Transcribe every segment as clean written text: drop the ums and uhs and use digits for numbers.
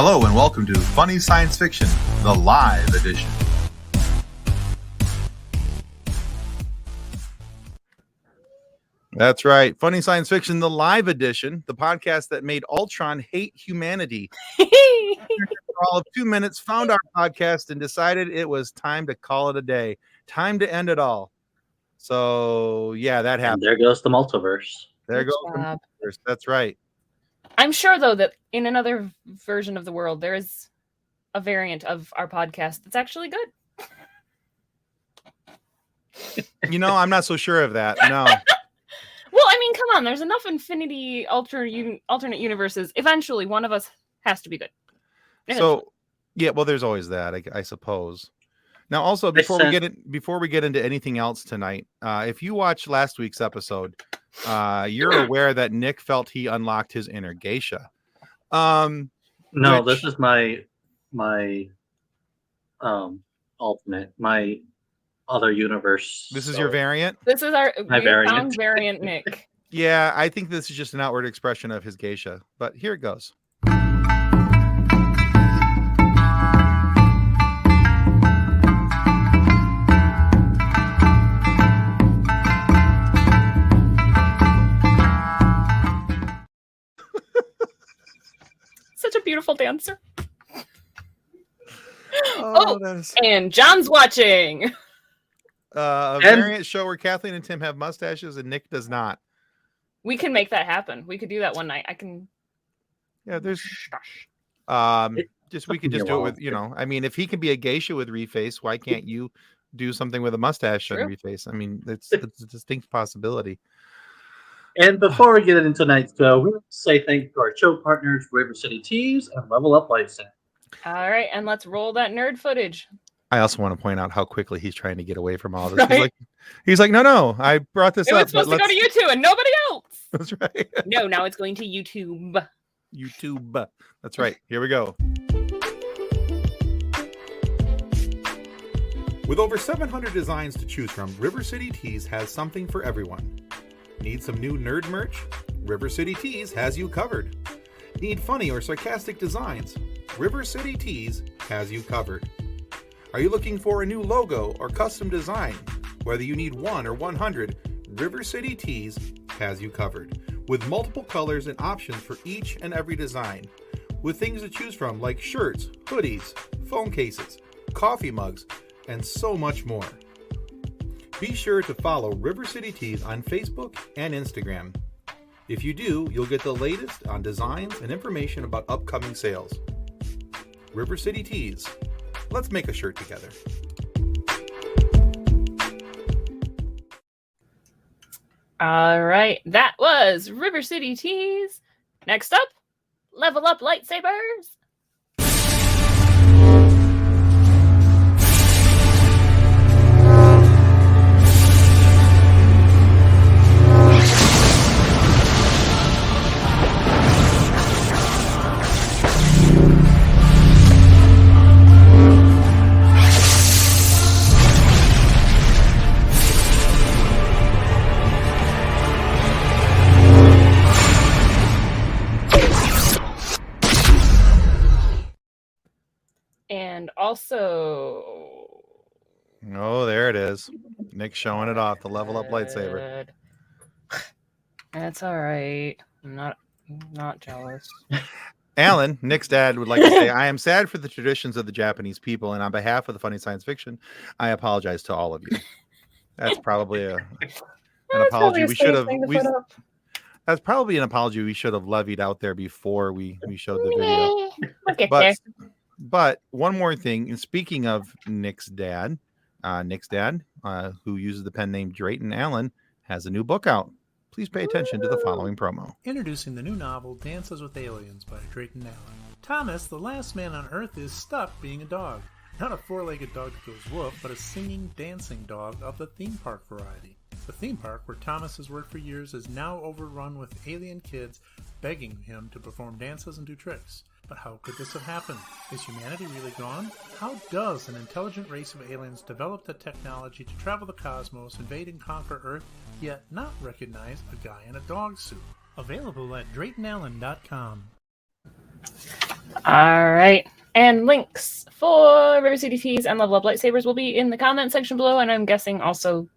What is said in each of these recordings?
Hello and welcome to Funny Science Fiction, the live edition. That's right. Funny Science Fiction, the live edition, the podcast that made Ultron hate humanity. For all of 2 minutes, found our podcast and decided it was time to call it a day. Time to end it all. So, yeah, that happened. And there goes the multiverse. There goes the multiverse. That's right. I'm sure, though, that in another version of the world, there is a variant of our podcast that's actually good. You know, I'm not so sure of that. No. Well, I mean, come on. There's enough infinity alternate universes. Eventually, one of us has to be good. So, yeah, well, there's always that, I suppose. Now, also, before we get into anything else tonight, if you watched last week's episode, you're aware that Nick felt he unlocked his inner geisha. This is my alternate, my other universe. This is your variant? This is my variant Nick. Yeah, I think this is just an outward expression of his geisha, but here it goes. Such a beautiful dancer. Oh, and John's watching. A variant show where Kathleen and Tim have mustaches and Nick does not. We can make that happen. We could do that one night. I can. Yeah, there's. We could just do it with, I mean, if he can be a geisha with reface, why can't you do something with a mustache and reface? I mean, it's a distinct possibility. And before we get into tonight's show, we want to say thank you to our show partners, River City Tees and Level Up Wize. All right, and let's roll that nerd footage. I also want to point out how quickly he's trying to get away from all this. Right? He's like, no, I brought this up. It's supposed to go to YouTube and nobody else. That's right. No, now it's going to YouTube. YouTube. That's right. Here we go. With over 700 designs to choose from, River City Tees has something for everyone. Need some new nerd merch? River City Tees has you covered. Need funny or sarcastic designs? River City Tees has you covered. Are you looking for a new logo or custom design? Whether you need 1 or 100, River City Tees has you covered. With multiple colors and options for each and every design. With things to choose from like shirts, hoodies, phone cases, coffee mugs, and so much more. Be sure to follow River City Tees on Facebook and Instagram. If you do, you'll get the latest on designs and information about upcoming sales. River City Tees. Let's make a shirt together. All right, that was River City Tees. Next up, Level Up Lightsabers. And also... Oh, there it is. Nick showing it off, the Level Up lightsaber. That's all right. I'm not jealous. Alan, Nick's dad, would like to say, I am sad for the traditions of the Japanese people, and on behalf of the Funny Science Fiction, I apologize to all of you. That's probably an apology we should have... That's probably an apology we should have levied out there before we showed the video. But one more thing, and speaking of Nick's dad, who uses the pen name Drayton Allen, has a new book out. Please pay attention to the following promo. Introducing the new novel, Dances with Aliens by Drayton Allen. Thomas, the last man on Earth, is stuck being a dog. Not a four-legged dog that goes woof, but a singing, dancing dog of the theme park variety. The theme park, where Thomas has worked for years, is now overrun with alien kids begging him to perform dances and do tricks. But how could this have happened? Is humanity really gone? How does an intelligent race of aliens develop the technology to travel the cosmos, invade and conquer Earth, yet not recognize a guy in a dog suit? Available at DraytonAllen.com. All right. And links for River City Tees and Level Up Lightsabers will be in the comment section below, and I'm guessing also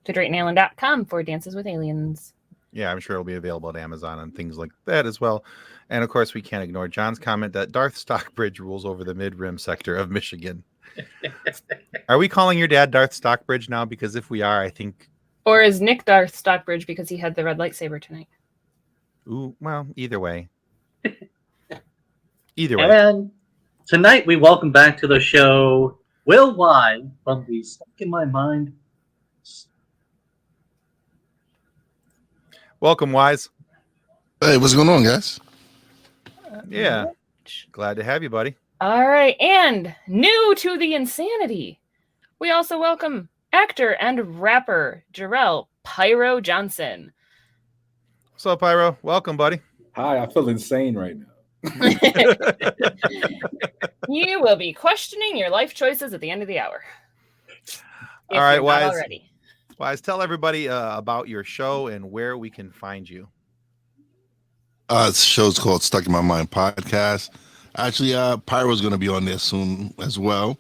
to DraytonAllen.com for Dances with Aliens. Yeah, I'm sure it'll be available at Amazon and things like that as well. And of course, we can't ignore John's comment that Darth Stockbridge rules over the mid-rim sector of Michigan. Are we calling your dad Darth Stockbridge now? Because if we are, I think... Or is Nick Darth Stockbridge because he had the red lightsaber tonight? Ooh, well, either way. Either way. And tonight we welcome back to the show Will Wize from the Stuck in My Mind. Welcome, Wize. Hey, what's going on, guys? Yeah. Glad to have you, buddy. All right. And new to the insanity, we also welcome actor and rapper Jarrell Pyro Johnson. What's up, Pyro? Welcome, buddy. Hi, I feel insane right now. You will be questioning your life choices at the end of the hour. All right, Wize. Already. Wize, tell everybody about your show and where we can find you. The show's called Stuck in My Mind Podcast. Actually, Pyro's going to be on there soon as well.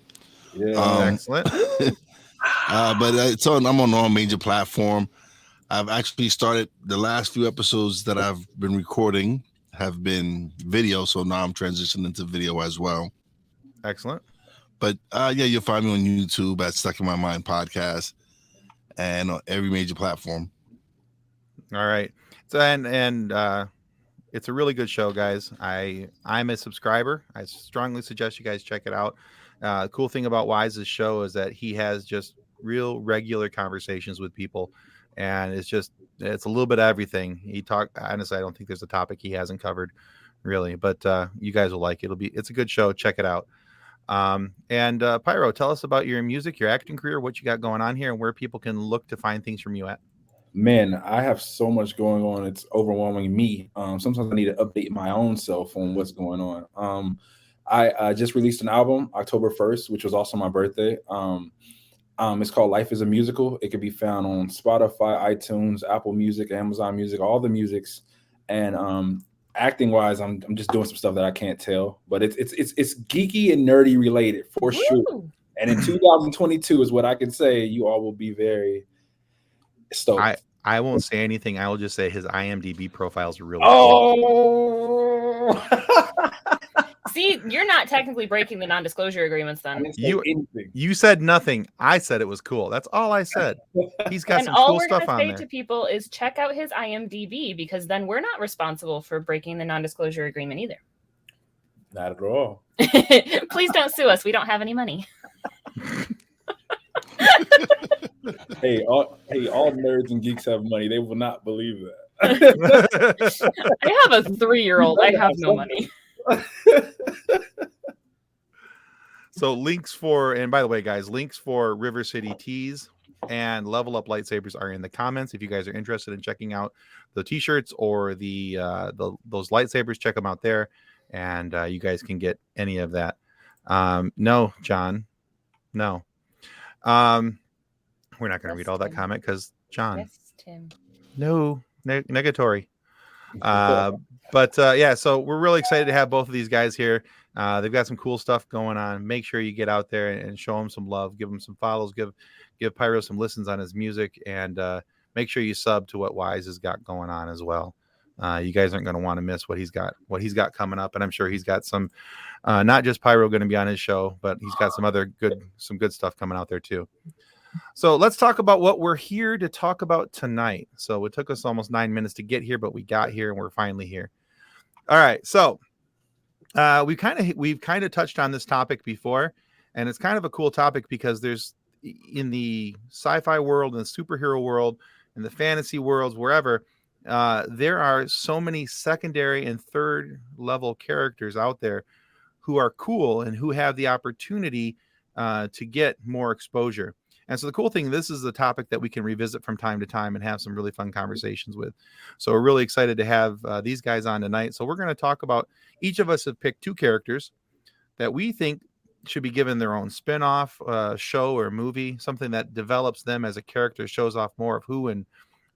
Yeah, Excellent. But I'm on all major platform. I've actually started the last few episodes that I've been recording have been video, so now I'm transitioning to video as well. Excellent. But yeah, you'll find me on YouTube at Stuck in My Mind Podcast and on every major platform. All right. So and it's a really good show, guys. I'm a subscriber. I strongly suggest you guys check it out. The cool thing about Wize's show is that he has just real regular conversations with people, and it's a little bit of everything. Honestly, I don't think there's a topic he hasn't covered, really. But you guys will like it. It's a good show. Check it out. And Pyro, tell us about your music, your acting career, what you got going on here, and where people can look to find things from you at. man, I have so much going on. It's overwhelming me. Sometimes I need to update my own self on what's going on. I just released an album October 1st, which was also my birthday. It's called Life is a Musical. It can be found on Spotify, iTunes, Apple Music, Amazon Music, all the musics. And acting wise, I'm just doing some stuff that I can't tell, but it's geeky and nerdy related for sure. And in 2022 is what I can say. You all will be very stoked. I won't say anything. I will just say his IMDb profiles are really cool. See, you're not technically breaking the non-disclosure agreements then. You said nothing. I said it was cool. That's all I said. He's got some cool stuff on there. And all we're going to say to people is check out his IMDb, because then we're not responsible for breaking the non-disclosure agreement either. Not at all. Please don't sue us. We don't have any money. Hey, all nerds and geeks have money. They will not believe that. I have a 3-year-old. I have no money. So links for, and by the way, guys, links for River City Tees and Level Up Lightsabers are in the comments. If you guys are interested in checking out the t-shirts or those lightsabers, check them out there, and you guys can get any of that. No, John, no. We're not going to read all that comment because John. Yes, Tim. No, negatory. But yeah, so we're really excited to have both of these guys here. They've got some cool stuff going on. Make sure you get out there and show them some love, give them some follows, give Pyro some listens on his music, and make sure you sub to what Wize has got going on as well. You guys aren't going to want to miss what he's got coming up, and I'm sure he's got some, not just Pyro going to be on his show, but he's got some good stuff coming out there too. So let's talk about what we're here to talk about tonight. So it took us almost 9 minutes to get here, but we got here and we're finally here. All right. So we've kind of touched on this topic before, and it's kind of a cool topic because there's in the sci-fi world and the superhero world and the fantasy worlds, wherever, there are so many secondary and third level characters out there who are cool and who have the opportunity to get more exposure. And so the cool thing, this is a topic that we can revisit from time to time and have some really fun conversations with. So we're really excited to have these guys on tonight. So we're going to talk about, each of us have picked 2 characters that we think should be given their own spin-off show or movie, something that develops them as a character, shows off more of who and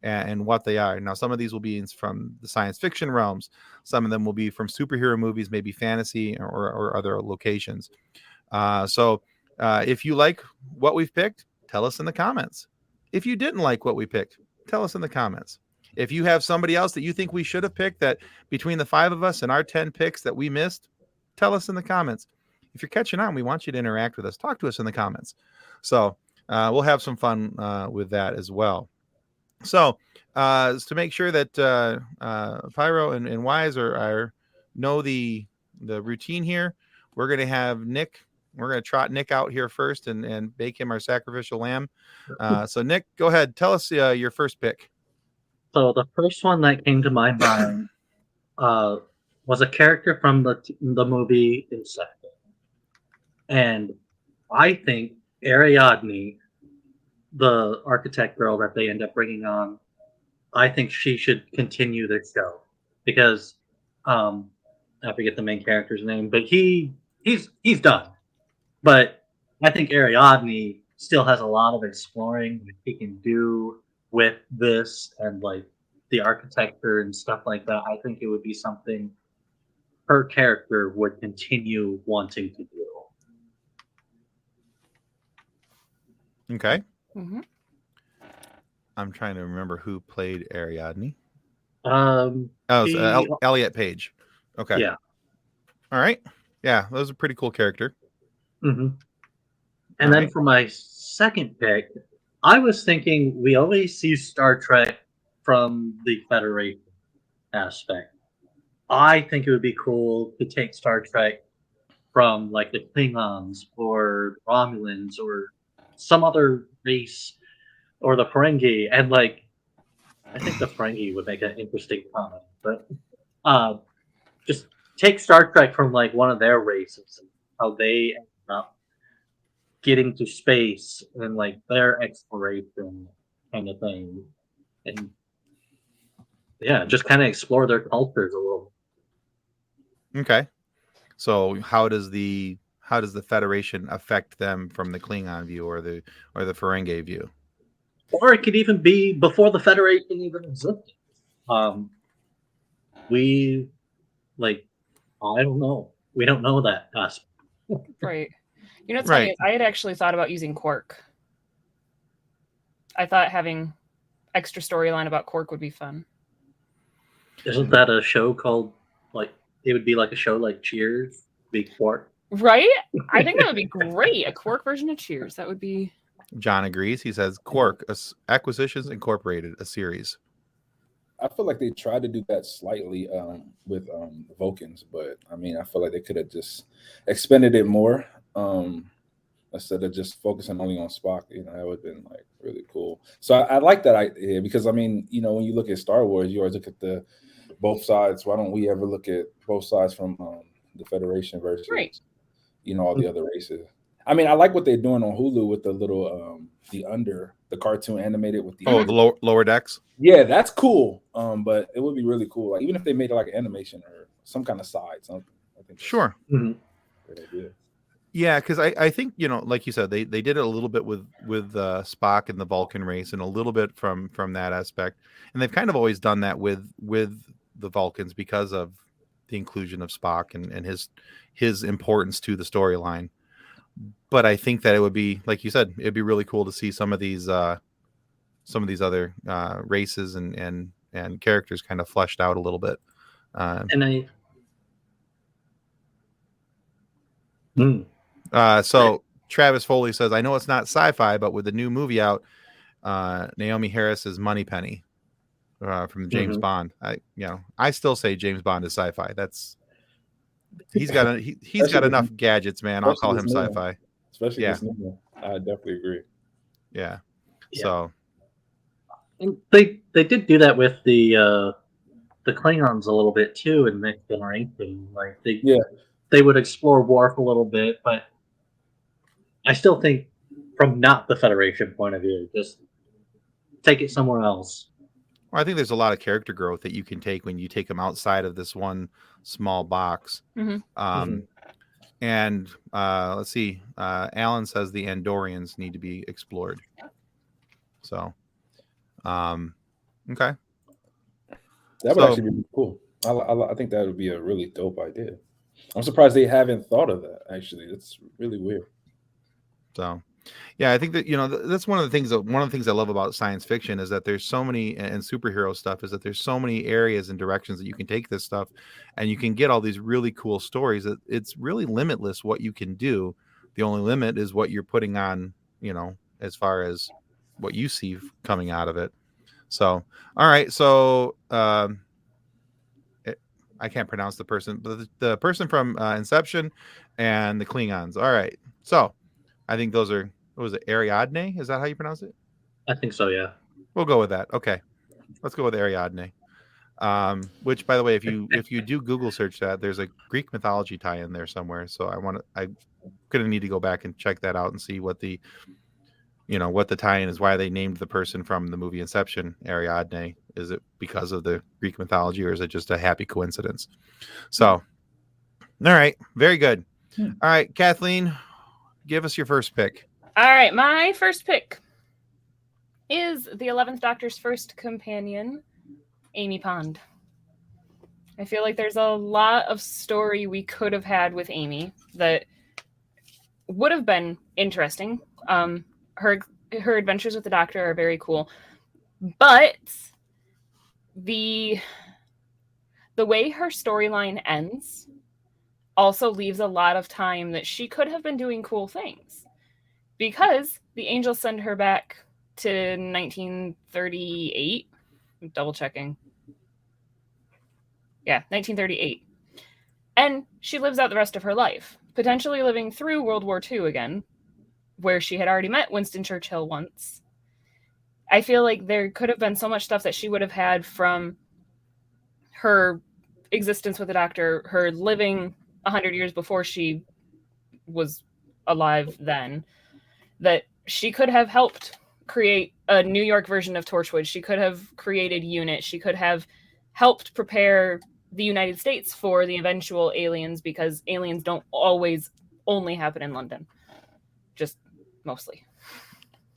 and what they are. Now, some of these will be from the science fiction realms. Some of them will be from superhero movies, maybe fantasy or other locations. So if you like what we've picked, tell us in the comments. If you didn't like what we picked, tell us in the comments. If you have somebody else that you think we should have picked, that between the 5 of us and our 10 picks that we missed, tell us in the comments. If you're catching on, we want you to interact with us. Talk to us in the comments. So we'll have some fun with that as well. So to make sure that Pyro and Wize know the routine here, we're going to have Nick. We're going to trot Nick out here first and bake him our sacrificial lamb. So Nick, go ahead. Tell us your first pick. So the first one that came to my mind was a character from the movie Inception, and I think Ariadne, the architect girl that they end up bringing on, I think she should continue the show because I forget the main character's name, but he's done. But I think Ariadne still has a lot of exploring that he can do with this and like the architecture and stuff like that. I think it would be something her character would continue wanting to do. Okay. Mm-hmm. I'm trying to remember who played Ariadne. She- Elliot Page. Okay. Yeah. All right. Yeah, that was a pretty cool character. Mm-hmm. And then for my second pick, I was thinking we always see Star Trek from the Federation aspect. I think it would be cool to take Star Trek from like the Klingons or Romulans or some other race or the Ferengi, and like I think the Ferengi would make an interesting comment, but just take Star Trek from like one of their races and how they end up getting to space and like their exploration kind of thing, and yeah, just kind of explore their cultures a little. Okay. So how does the Federation affect them from the Klingon view or the Ferengi view? Or it could even be before the Federation even existed. We like I don't know. We don't know that aspect. Right. You know what's funny? I had actually thought about using Quark. I thought having extra storyline about Quark would be fun. Isn't that a show called like it would be like a show like Cheers? Be Quark. Right? I think that would be great. A Quark version of Cheers. That would be. John agrees. He says Quark Acquisitions Incorporated, a series. I feel like they tried to do that slightly with Vulcans, but I mean, I feel like they could have just expanded it more instead of just focusing only on Spock. You know, that would have been like really cool. So I like that idea because I mean, you know, when you look at Star Wars, you always look at the both sides. Why don't we ever look at both sides from the Federation versus you know all the other races? I mean, I like what they're doing on Hulu with the little the cartoon animated with the the lower decks. Yeah, that's cool. But it would be really cool, like even if they made it like an animation or some kind of side something. I think sure. Mm-hmm. Great idea. Yeah, because I think you know, like you said, they did it a little bit with Spock and the Vulcan race, and a little bit from that aspect, and they've kind of always done that with the Vulcans because of the inclusion of Spock and his importance to the storyline. But I think that it would be, like you said, it'd be really cool to see some of these other races and characters kind of fleshed out a little bit. So Travis Foley says, I know it's not sci-fi, but with the new movie out, Naomi Harris is Moneypenny from James Bond. I still say James Bond is sci-fi. He's got enough gadgets, man. I'll call him sci-fi. Especially this new one. I definitely agree. Yeah. So and they did do that with the Klingons a little bit too in Next Generation. Like they would explore Worf a little bit, but I still think from not the Federation point of view, just take it somewhere else. Well, I think there's a lot of character growth that you can take when you take them outside of this one small box. And let's see. Alan says the Andorians need to be explored. So, Okay. That would actually be really cool. I think that would be a really dope idea. I'm surprised they haven't thought of that. Actually, it's really weird. So, yeah, I think that that's one of the things. One of the things I love about science fiction is that there's so many, and superhero stuff is that there's so many areas and directions that you can take this stuff, and you can get all these really cool stories. That it's really limitless what you can do. The only limit is what you're putting on, as far as what you see coming out of it. So, all right, so I can't pronounce the person, but the person from Inception and the Klingons. All right, so I think those are. What was it? Ariadne? Is that how you pronounce it? I think so. Yeah. We'll go with that. Okay, let's go with Ariadne. Which, by the way, if you do Google search that, there's a Greek mythology tie in there somewhere. So I'm gonna need to go back and check that out and see what the tie-in is. Why they named the person from the movie Inception Ariadne? Is it because of the Greek mythology, or is it just a happy coincidence? So, all right, very good. All right, Kathleen, give us your first pick. All right, my first pick is the 11th Doctor's first companion, Amy Pond. I feel like there's a lot of story we could have had with Amy that would have been interesting. Her adventures with the Doctor are very cool, but the way her storyline ends also leaves a lot of time that she could have been doing cool things, because the angels send her back to 1938. I'm double checking. Yeah, 1938. And she lives out the rest of her life, potentially living through World War II again, where she had already met Winston Churchill once. I feel like there could have been so much stuff that she would have had from her existence with the Doctor, her living 100 years before she was alive then, that she could have helped create a New York version of Torchwood. She could have created UNIT. She could have helped prepare the United States for the eventual aliens, because aliens don't always only happen in London. Just mostly.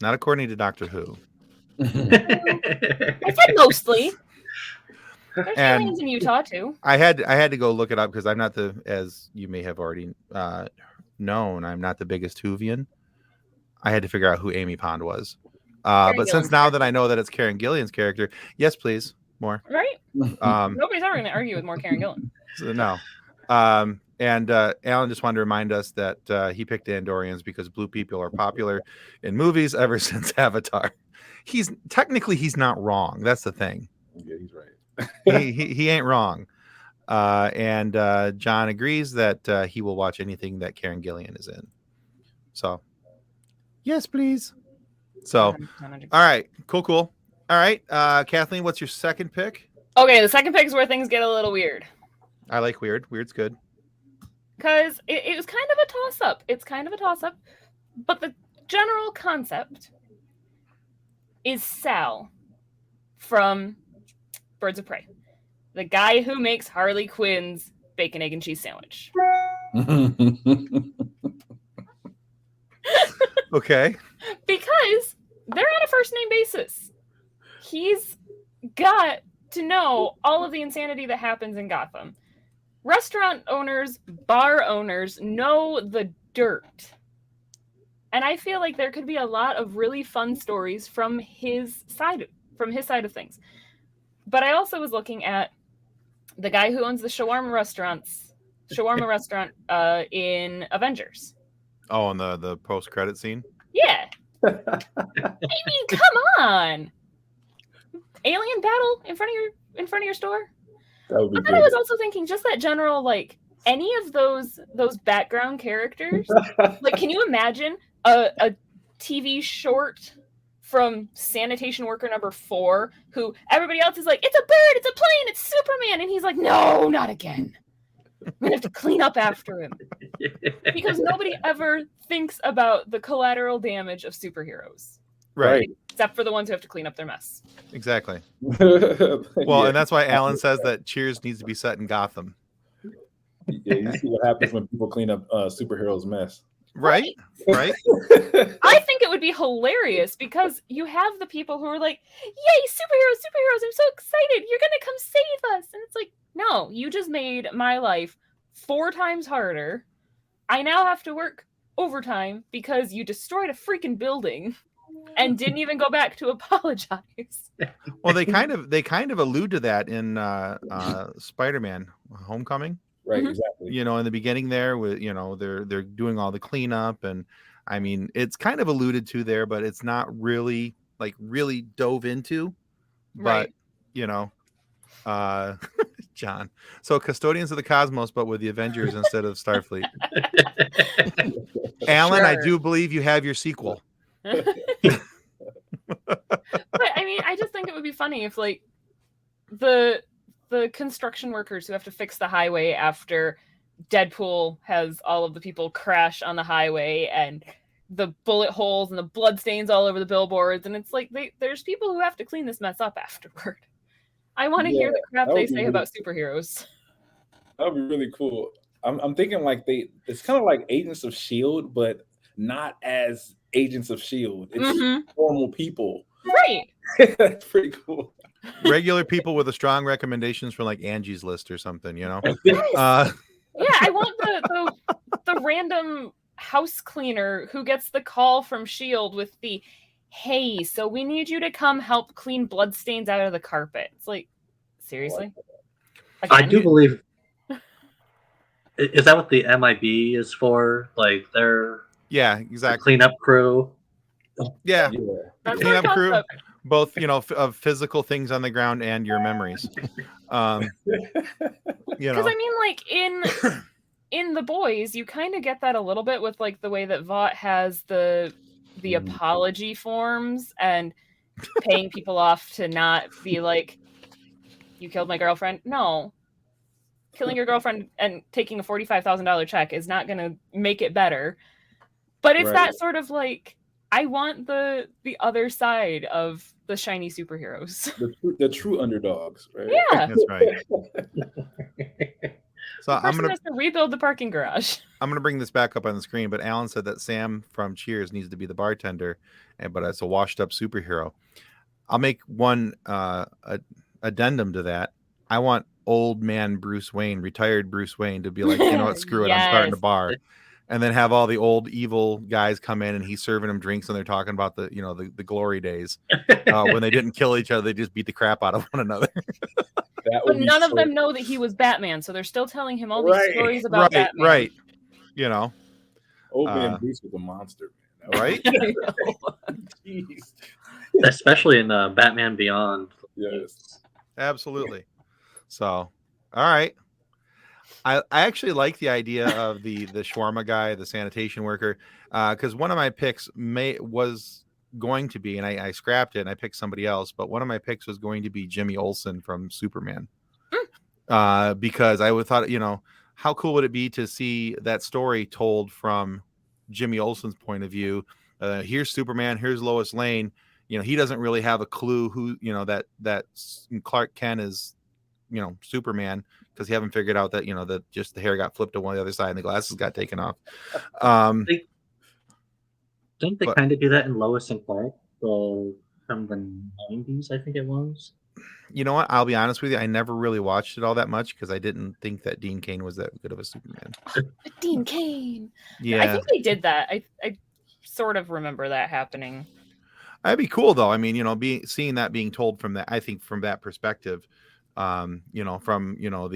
Not according to Doctor Who. I said mostly. There's aliens in Utah too. I had to go look it up because I'm not as you may have already known, I'm not the biggest Whovian. I had to figure out who Amy Pond was. But since now that I know that it's Karen Gillan's character, yes, please, more. Right? Nobody's ever going to argue with more Karen Gillan. So, no. And Alan just wanted to remind us that he picked Andorians because blue people are popular in movies ever since Avatar. He's not wrong. That's the thing. Yeah, he's right. he ain't wrong. And John agrees that he will watch anything that Karen Gillan is in. So, yes, please. So, all right, cool. All right, Kathleen, what's your second pick? Okay, the second pick is where things get a little weird. I like weird. Weird's good. Because it was kind of a toss-up. It's kind of a toss-up. But the general concept is Sal from Birds of Prey. The guy who makes Harley Quinn's bacon, egg, and cheese sandwich. Okay. Because they're on a first-name basis. He's got to know all of the insanity that happens in Gotham. Restaurant owners, bar owners know the dirt. And I feel like there could be a lot of really fun stories from his side of things. But I also was looking at the guy who owns the shawarma restaurant in Avengers. Oh, on the post-credit scene? Yeah. I mean, come on. Alien battle in front of your store? That would be But then I was also thinking just that general, like, any of those background characters. Like, can you imagine a TV short from sanitation worker number 4 who everybody else is like, it's a bird, it's a plane, it's Superman, and he's like, no, not again. I'm gonna have to clean up after him. Because nobody ever thinks about the collateral damage of superheroes. Right. Except for the ones who have to clean up their mess. Exactly. Well, Well, and that's why Alan says that Cheers needs to be set in Gotham. Yeah, you see what happens when people clean up superheroes' mess. Right? Right? I think it would be hilarious because you have the people who are like, yay, superheroes, I'm so excited. You're going to come save us. And it's like, no, you just made my life 4 times harder. I now have to work overtime because you destroyed a freaking building and didn't even go back to apologize. Well, they kind of allude to that in Spider-Man Homecoming. Right, Mhm. exactly. You know, in the beginning there with, you know, they're doing all the cleanup, and I mean, it's kind of alluded to there, but it's not really really dove into. But, Right. you know, John. So Custodians of the Cosmos, but with the Avengers instead of Starfleet. Alan, I Sure. do believe you have your sequel. But I mean, I just think it would be funny if like the construction workers who have to fix the highway after Deadpool has all of the people crash on the highway and the bullet holes and the blood stains all over the billboards, and it's like there's people who have to clean this mess up afterward. I want to hear the crap that they would be say really about superheroes. That would be really cool. I'm thinking like it's kind of like Agents of S.H.I.E.L.D., but not as Agents of S.H.I.E.L.D. It's Mhm. normal people. Right. That's pretty cool. Regular people with a strong recommendations for like Angie's List or something, you know. Yeah, I want the random house cleaner who gets the call from S.H.I.E.L.D. with the, hey, so we need you to come help clean bloodstains out of the carpet. It's like, seriously? I Again? do believe. Is that what the MIB is for? Like their yeah, the exactly. cleanup crew? Yeah, Yeah. That's clean our up crew, concept. both, you know, of physical things on the ground and your memories. You Because know, I mean, like in The Boys, you kind of get that a little bit with like the way that Vought has the apology forms and paying people off to not be like, you killed my girlfriend. No, killing your girlfriend and taking a $45,000 check is not going to make it better. But it's Right. that sort of like, I want the other side of the shiny superheroes. The true underdogs, right? Yeah. that's right. So The I'm person gonna has to rebuild the parking garage. bring this back up on the screen, but Alan said that Sam from Cheers needs to be the bartender, but it's a washed up superhero. I'll make one addendum to that. I want old man Bruce Wayne, retired Bruce Wayne, to be like, you know what, screw it, I'm starting a Yes. bar. And then have all the old evil guys come in and he's serving them drinks and they're talking about the, you know, the glory days when they didn't kill each other, they just beat the crap out of one another. That But would be none of so- them know that he was Batman, so they're still telling him all these Right. stories about Batman. Right. You know, Old man Bruce was a monster, man. right? Jeez. Especially in Batman Beyond. Yes. Absolutely. So, all right. I actually like the idea of the shawarma guy, the sanitation worker, because one of my picks was going to be, and I scrapped it and I picked somebody else, but one of my picks was going to be Jimmy Olsen from Superman, because I would thought, you know, how cool would it be to see that story told from Jimmy Olsen's point of view? Here's Superman, here's Lois Lane. You know, he doesn't really have a clue who, you know, that Clark Kent is, you know, Superman, because he haven't figured out that, you know, that just the hair got flipped to one the other side and the glasses got taken off. Don't they But- kind of do that in Lois and Clark? So from the 90s, I think it was. You know what? I'll be honest with you. I never really watched it all that much because I didn't think that Dean Cain was that good of a Superman. Dean Cain. Yeah. I think they did that. I sort of remember that happening. That'd be cool though. I mean, you know, seeing that being told from that, I think from that perspective, you know, from, you know,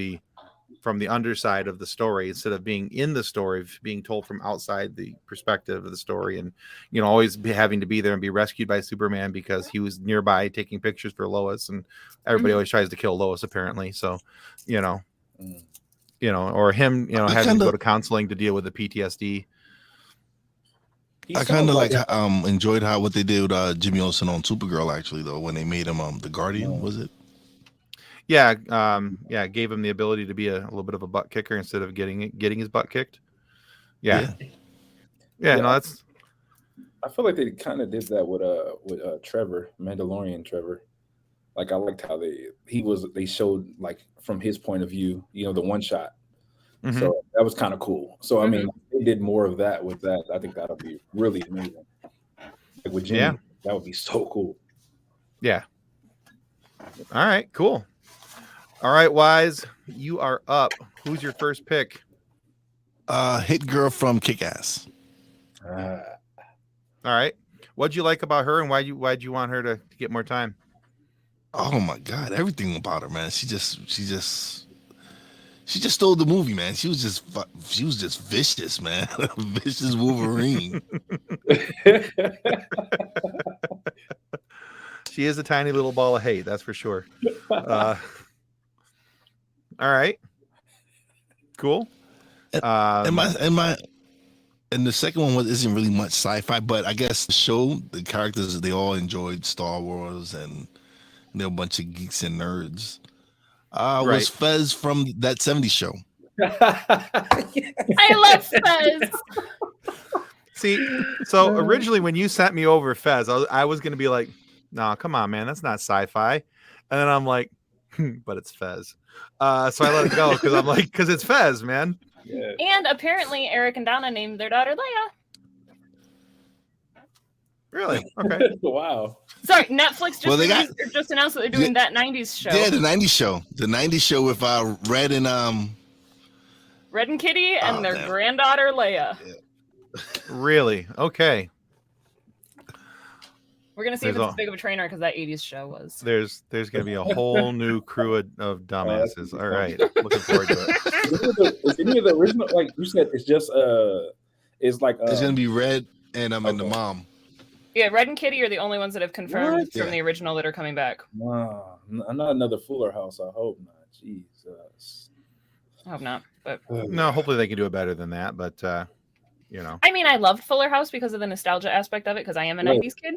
from the underside of the story, instead of being in the story, being told from outside the perspective of the story, and, you know, always having to be there and be rescued by Superman because he was nearby taking pictures for Lois, and everybody always tries to kill Lois apparently. So, you know, or him, you know, having to go to counseling to deal with the PTSD. He I sounds kind of like enjoyed what they did with Jimmy Olsen on Supergirl, actually, though, when they made him the Guardian, was it? Yeah, gave him the ability to be a little bit of a butt kicker instead of getting his butt kicked. Yeah. No, that's. I feel like they kind of did that with Trevor, Mandalorian Trevor. Like I liked how they showed like from his point of view, you know, the one shot. Mhm. So that was kind of cool. So I Mhm. mean, if they did more of that with that. I think that'll be really amazing. Like with Jimmy, Yeah. that would be so cool. Yeah. All right. Cool. All right, Wize, you are up. Who's your first pick? Hit Girl from Kick-Ass. All right. What'd you like about her, and why'd you want her to get more time? Oh my God, everything about her, man. She just stole the movie, man. She was just vicious, man. Vicious Wolverine. She is a tiny little ball of hate, that's for sure. All right. Cool. And the second one isn't really much sci-fi, but I guess the show, the characters, they all enjoyed Star Wars, and they're a bunch of geeks and nerds. Right. Was Fez from that 70s show. I love Fez. See, so originally when you sent me over Fez, I was going to be like, no, come on, man, that's not sci-fi. And then I'm like, but it's Fez. So I let it go because I'm like, because it's Fez, man. Yeah. And apparently Eric and Donna named their daughter Leia. Really? Okay. Wow. Sorry, Netflix just, Well, just announced that they're doing that 90s show. Yeah, the 90s show. The 90s show with Red and Red and Kitty and their damn. granddaughter Leia. Yeah. Really? Okay. We're gonna see if There's it's as big of a trainer because that 80s show was. There's going to be a whole new crew of dumbasses. All right. Looking forward to it. Is any of the original, like you said, it's just it's like it's gonna be Red and and the mom. Yeah, Red and Kitty are the only ones that have confirmed What? from Yeah. the original that are coming back. Wow, not another Fuller House. I hope not. Jesus. I hope not. But No, hopefully they can do it better than that. But, you know. I mean, I loved Fuller House because of the nostalgia aspect of it because I am a Right. 90s kid.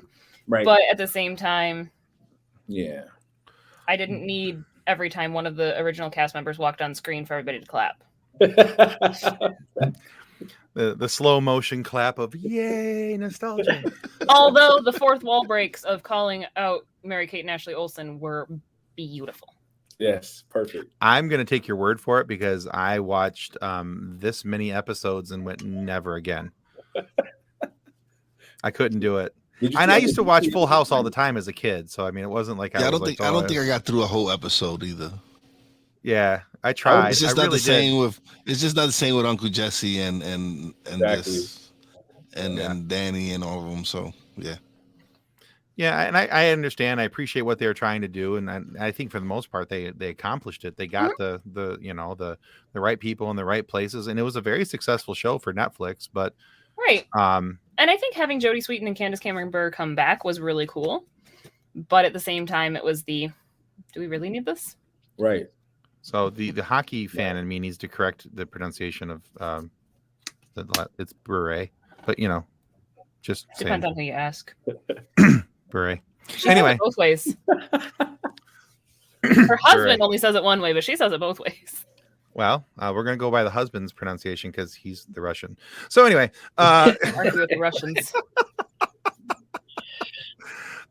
Right. But at the same time, Yeah. I didn't need every time one of the original cast members walked on screen for everybody to clap. The slow motion clap of yay, nostalgia. Although the fourth wall breaks of calling out Mary-Kate and Ashley Olsen were beautiful. Yes. Perfect. I'm going to take your word for it because I watched this many episodes and went never again. I couldn't do it. And I used to watch Full House all the time as a kid. So, I mean, it wasn't like Yeah, I was don't like, think I don't think I got through a whole episode either. Yeah, I tried. It's just I not really the same did. with. It's just not the same with Uncle Jesse and Exactly. this and Danny and all of them. So yeah. Yeah, and I understand. I appreciate what they were trying to do, and I think for the most part they accomplished it. They got the right people in the right places, and it was a very successful show for Netflix. But Right. And I think having Jodie Sweetin and Candace Cameron Bure come back was really cool. But at the same time, it was do we really need this? Right. so the hockey fan in me needs to correct the pronunciation of it's Bure, but just Depends saying on who you ask. Bure. She says it Anyway, both ways. Her husband only says it one way, but she says it both ways. well, we're gonna go by the husband's pronunciation because he's the Russian. So anyway, Argue with the Russians.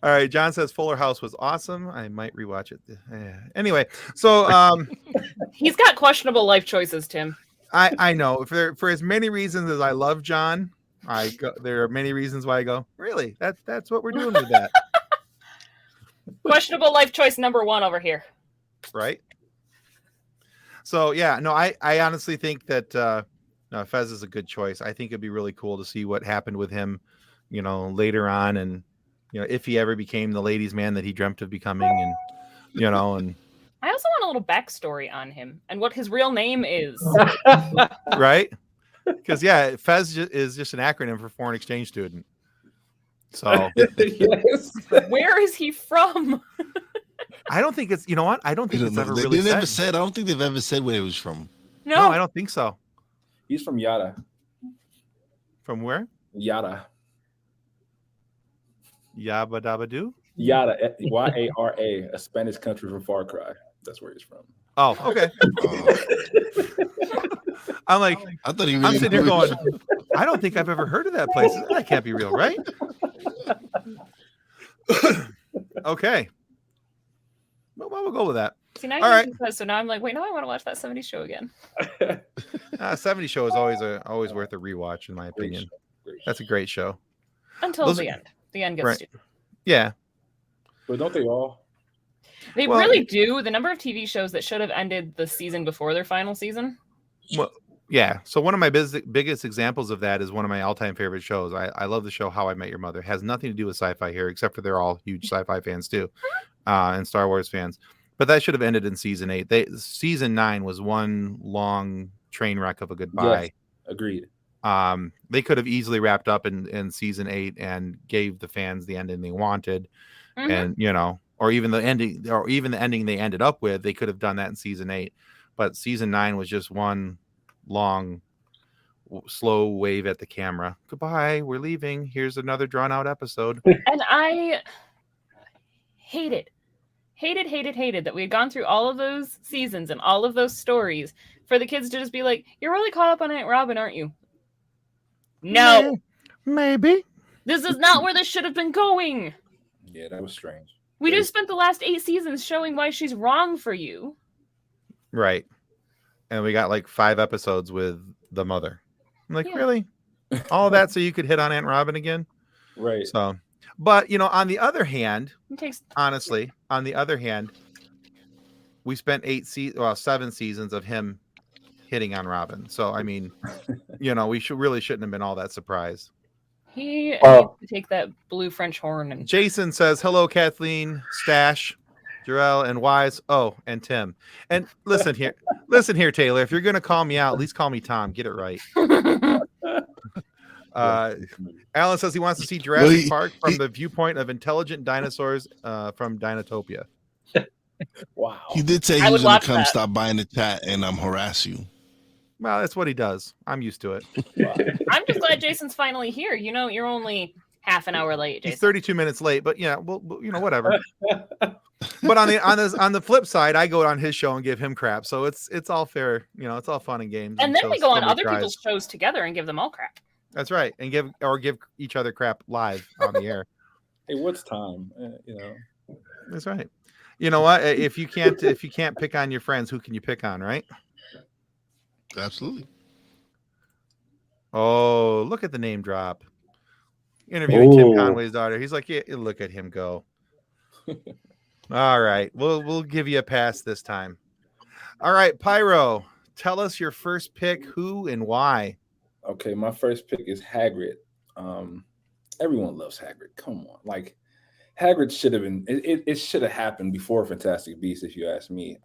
all right. John says Fuller House was awesome. I might rewatch it. Anyway, so He's got questionable life choices, Tim. I know for as many reasons as I love John, there are many reasons why I go, really? That's what we're doing with that. Questionable life choice number one over here. Right? So yeah, no, I honestly think that no, Fez is a good choice. I think it'd be really cool to see what happened with him, later on, and if he ever became the ladies' man that he dreamt of becoming, and and I also want a little backstory on him and what his real name is. right? Because Fez is just an acronym for foreign exchange student. So Yes. Where is he from? I don't think it's I don't think it's ever They really never said. said. I don't think they've ever said where he was from. No, I don't think so. He's from Yara. From where? Yara. Yabba Dabba Doo? Yara. Yara. A Spanish country from Far Cry. That's where he's from. Oh, okay. I'm like, I thought he I'm really sitting here knew. going, I don't think I've ever heard of that place. That can't be real, right? Okay. Well, we'll go with that. See, now All you right. think that, so now I'm like, wait, no, I want to watch that 70s show again. 70 show is always worth a rewatch, in my opinion. That's a great show. Until the end. The end gets right. stupid. Yeah. But don't they all? They really do. The number of TV shows that should have ended the season before their final season. Well, yeah. So one of my biggest examples of that is one of my all-time favorite shows. I love the show How I Met Your Mother. It has nothing to do with sci-fi here, except for they're all huge sci-fi fans too, and Star Wars fans. But that should have ended in season 8. Season 9 was one long train wreck of a goodbye. Yes, agreed. They could have easily wrapped up in season 8 and gave the fans the ending they wanted, and or even the ending they ended up with. They could have done that in season 8, but season 9 was just one long, slow wave at the camera. Goodbye, we're leaving. Here's another drawn out episode. And I hated that we had gone through all of those seasons and all of those stories for the kids to just be like, you're really caught up on Aunt Robin, aren't you? No. Maybe. This is not where this should have been going. Yeah, that was strange. We just spent the last 8 seasons showing why she's wrong for you. Right. And we got like 5 episodes with the mother. I'm like, really? All that so you could hit on Aunt Robin again? Right. So, but, on the other hand, honestly, we spent 7 seasons of him hitting on Robin. So, I mean, we shouldn't have been all that surprised. He needs to take that blue French horn. And Jason says, hello, Kathleen, Stash, Jarrell, and Wize. Oh, and Tim. And listen here, Taylor, if you're going to call me out, at least call me Tom. Get it right. Alan says he wants to see Jurassic Park from the viewpoint of intelligent dinosaurs from Dinotopia. Wow. He did say he was going to come stop by in the chat and harass you. Well, that's what he does. I'm used to it. Wow. I'm just glad Jason's finally here. You're only half an hour late, Jason. He's 32 minutes late, but yeah, well, whatever. But on the flip side, I go on his show and give him crap. So it's all fair, it's all fun and games. And then we go on other people's shows together and give them all crap. That's right, and give each other crap live on the air. Hey, what's time? That's right. You know what? If you can't pick on your friends, who can you pick on, right? Absolutely. Oh, look at the name drop. Interviewing Kim Conway's daughter. He's like, yeah, look at him go. All right. We'll give you a pass this time. All right, Pyro, tell us your first pick, who and why. Okay, my first pick is Hagrid. Everyone loves Hagrid. Come on. Like, Hagrid should have been, it should have happened before Fantastic Beasts, if you ask me.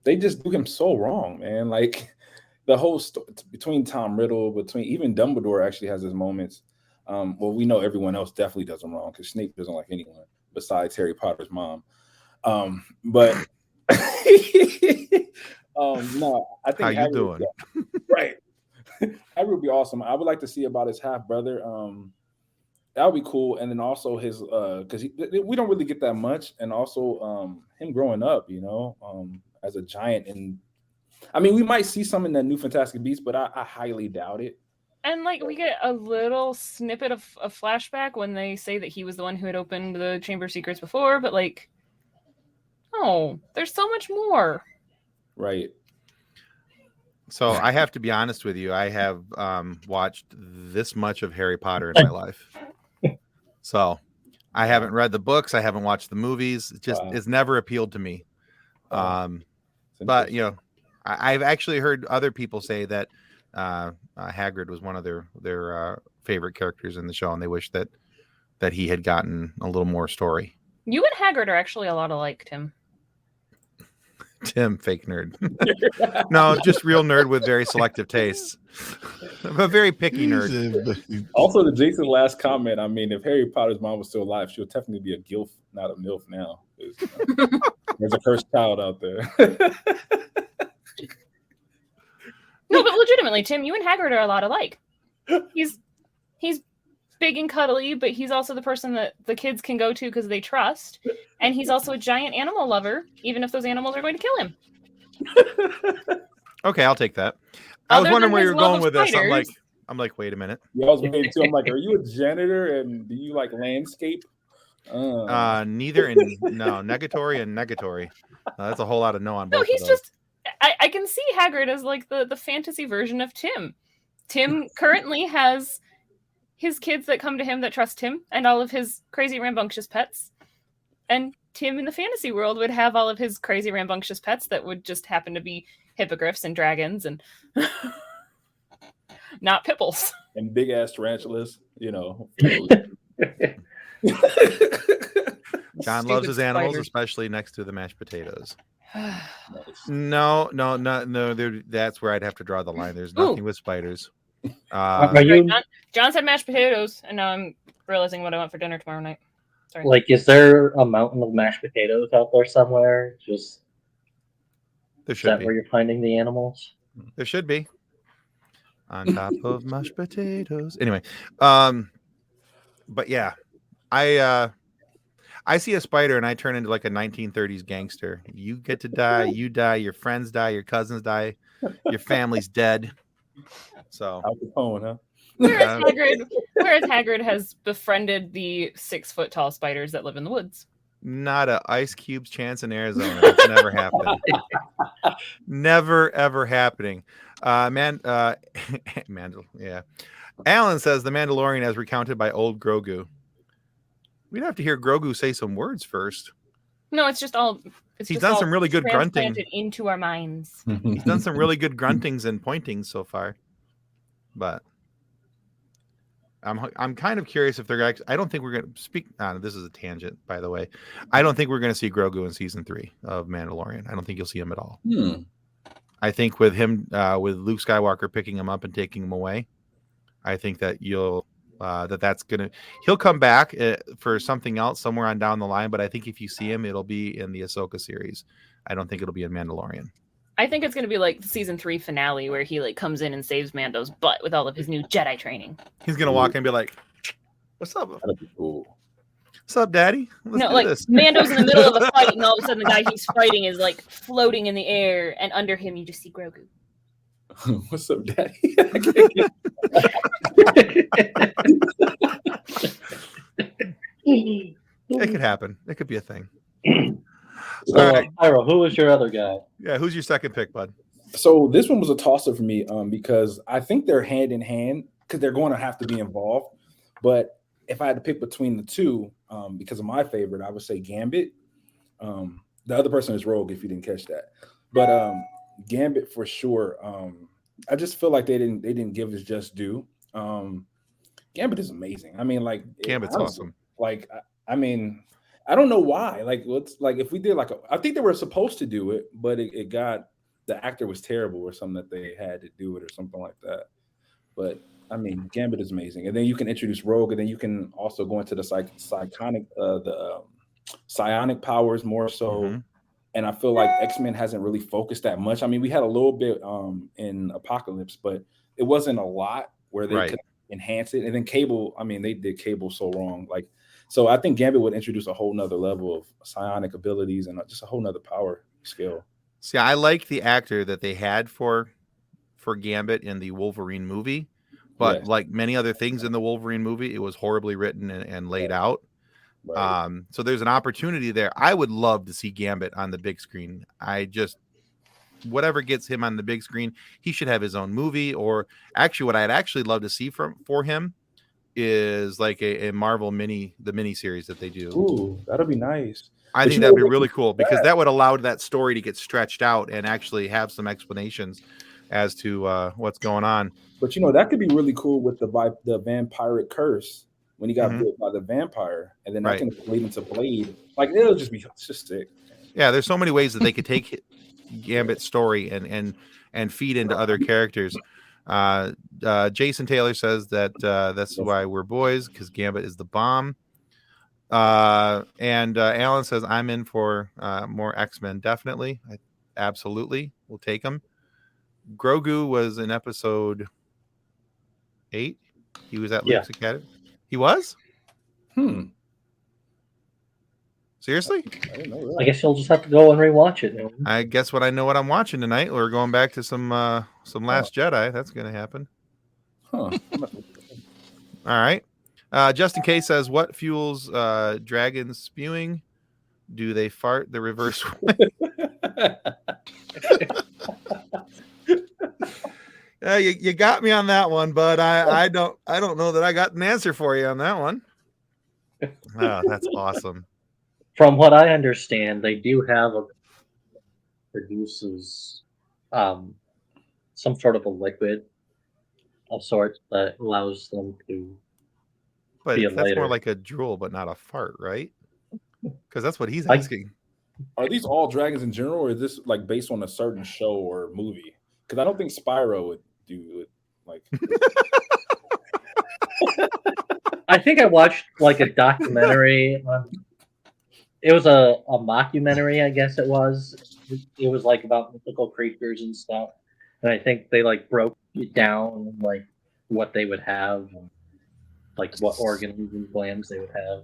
They just do him so wrong, man. Like, the whole story between Tom Riddle, even Dumbledore actually has his moments. Well, we know everyone else definitely does him wrong because Snape doesn't like anyone besides Harry Potter's mom. But no, I think how you doing? Right. That would be awesome. I would like to see about his half brother. That would be cool. And then also his because we don't really get that much, and also him growing up, as a giant. And I mean, we might see some in that new Fantastic Beasts, but I highly doubt it. And we get a little snippet of a flashback when they say that he was the one who had opened the Chamber of Secrets before, but there's so much more. Right. So I have to be honest with you. I have watched this much of Harry Potter in my life. So I haven't read the books. I haven't watched the movies. It's never appealed to me. But I've actually heard other people say that Hagrid was one of their favorite characters in the show, and they wish that he had gotten a little more story. You and Hagrid are actually a lot alike, Tim. Tim, fake nerd. No, just real nerd with very selective tastes. A very picky nerd. Also, to Jason's last comment, I mean, if Harry Potter's mom was still alive, she would technically be a gilf, not a milf now. There's a cursed child out there. No, but legitimately, Tim, you and Hagrid are a lot alike. He's big and cuddly, but he's also the person that the kids can go to because they trust. And he's also a giant animal lover, even if those animals are going to kill him. Okay, I'll take that. I was wondering where you're going with this. I'm like, wait a minute. Yeah, I was waiting too. I'm like, are you a janitor and do you like landscape? Neither and no, negatory and negatory. That's a whole lot of no on both. No, he's of those. just. I can see Hagrid as like the fantasy version of Tim. Tim currently has his kids that come to him that trust him, and all of his crazy rambunctious pets. And Tim in the fantasy world would have all of his crazy rambunctious pets that would just happen to be hippogriffs and dragons and not pipples. And big ass tarantulas, you know. John loves his animals, especially next to the mashed potatoes. No. That's where I'd have to draw the line. There's nothing with spiders. Are John said mashed potatoes, and now I'm realizing what I want for dinner tomorrow night. Sorry. Like, is there a mountain of mashed potatoes out there somewhere? Just there is should that be. where you're finding the animals? There should be. On top of mashed potatoes. Anyway, but yeah, I see a spider and I turn into like a 1930s gangster. You get to die, you die, your friends die, your cousins die, your family's dead. So Al Capone, huh? Whereas Hagrid has befriended the 6 foot tall spiders that live in the woods. not a Ice Cube's chance in Arizona. It's never happening. Never ever happening. Mandel, yeah. Alan says the Mandalorian as recounted by old Grogu. We'd have to hear Grogu say some words first. No, it's just all. He's done some really good grunting into our minds. He's done some really good gruntings and pointings so far, but I'm kind of curious if they're actually. I don't think we're going to speak. This is a tangent, by the way. I don't think we're going to see Grogu in season 3 of Mandalorian. I don't think you'll see him at all. I think with him, with Luke Skywalker picking him up and taking him away, I think that you'll. That's gonna. He'll come back for something else somewhere on down the line. But I think if you see him, it'll be in the Ahsoka series. I don't think it'll be in Mandalorian. I think it's gonna be like the season 3 finale where he like comes in and saves Mando's butt with all of his new Jedi training. He's gonna walk in and be like, "What's up? That'd be cool. What's up, Daddy? Let's do like this." Mando's in the middle of a fight, and all of a sudden the guy he's fighting is like floating in the air, and under him you just see Grogu. What's up, Daddy? It could happen. It could be a thing. So, All right. Pyro, who was your other guy? Yeah, who's your second pick, bud? So this one was a tosser for me because I think they're hand in hand because they're going to have to be involved. But if I had to pick between the two, because of my favorite, I would say Gambit. The other person is Rogue, if you didn't catch that. But Gambit for sure. I just feel like they didn't give his just due. Gambit is amazing. I mean, like Gambit's awesome. Like I mean, I don't know why. Like if we did I think they were supposed to do it, but it got the actor was terrible or something that they had to do it or something like that. But I mean, Gambit is amazing, and then you can introduce Rogue, and then you can also go into the psionic powers more so. Mm-hmm. And I feel like X-Men hasn't really focused that much. I mean, we had a little bit in Apocalypse, but it wasn't a lot where they could enhance it. And then Cable, I mean, they did Cable so wrong. So I think Gambit would introduce a whole nother level of psionic abilities and just a whole nother power scale. See, I like the actor that they had for Gambit in the Wolverine movie, but like many other things in the Wolverine movie, it was horribly written and laid out. Right. So there's an opportunity there. I would love to see Gambit on the big screen. Whatever gets him on the big screen, he should have his own movie. Or actually, what I'd actually love to see for him is like a Marvel mini series that they do. Ooh, that'd be nice. I think that'd be really cool because that would allow that story to get stretched out and actually have some explanations as to what's going on. But that could be really cool with the vampiric curse. When he got bit by the vampire, and then that can lead into Blade. Like it'll just be just sick. Yeah, there's so many ways that they could take Gambit's story and feed into other characters. Jason Taylor says that that's why we're boys, because Gambit is the bomb. And Alan says I'm in for more X-Men. Definitely, absolutely, we'll take them. Grogu was in episode 8. He was at Luke's Academy. He was? Seriously? I guess you'll just have to go and rewatch it. I guess I know what I'm watching tonight. We're going back to some Last Jedi. That's going to happen. All right. Just in case says, what fuels dragons spewing? Do they fart the reverse way? You got me on that one, but I don't know that I got an answer for you on that one. Oh, that's awesome. From what I understand, they do have produces some sort of a liquid of sorts that allows them to. But be a that's more lighter. like a drool, but not a fart, right? Because that's what he's asking. Are these all dragons in general, or is this like based on a certain show or movie? Because I don't think Spyro would do it like. I think I watched like a documentary on. It was a mockumentary, I guess it was. It was like about mythical creatures and stuff, and I think they like broke it down like what they would have, and, like what organs and glands they would have.